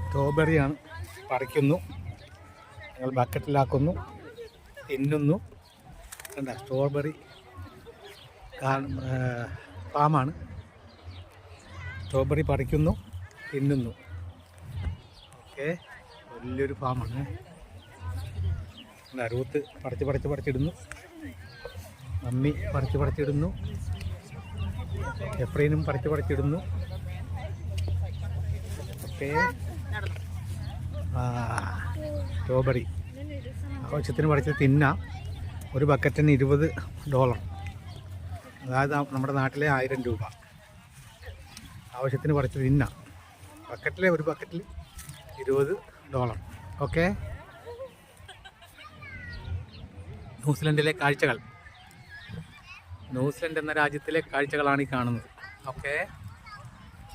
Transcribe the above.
സ്ട്രോബെറിയാണ്. പറിക്കുന്നു, ഞങ്ങൾ ബക്കറ്റിലാക്കുന്നു, തിന്നുന്നു. കണ്ട സ്ട്രോബെറി ഫാമാണ്. സ്ട്രോബെറി പറിക്കുന്നു, തിന്നുന്നു. ഓക്കെ, വലിയൊരു ഫാമാണ്. റൂത്ത് പറിച്ചിടുന്നു, മമ്മി പറിച്ചിടുന്നു, എഫ്രീനും പറിച്ചിടുന്നു. ഓക്കെ, സ്ട്രോബെറി ആവശ്യത്തിന് പറിച്ച് തിന്നാം. ഒരു ബക്കറ്റിന് $20, അതായത് നമ്മുടെ നാട്ടിലെ 1000 രൂപ. ആവശ്യത്തിന് പറിച്ച് തിന്നാം. ഒരു ബക്കറ്റിൽ $20. ഓക്കെ, ന്യൂസിലൻഡിലെ കാഴ്ചകൾ. ന്യൂസിലൻഡ് എന്ന രാജ്യത്തിലെ കാഴ്ചകളാണ് ഈ കാണുന്നത്. ഓക്കെ.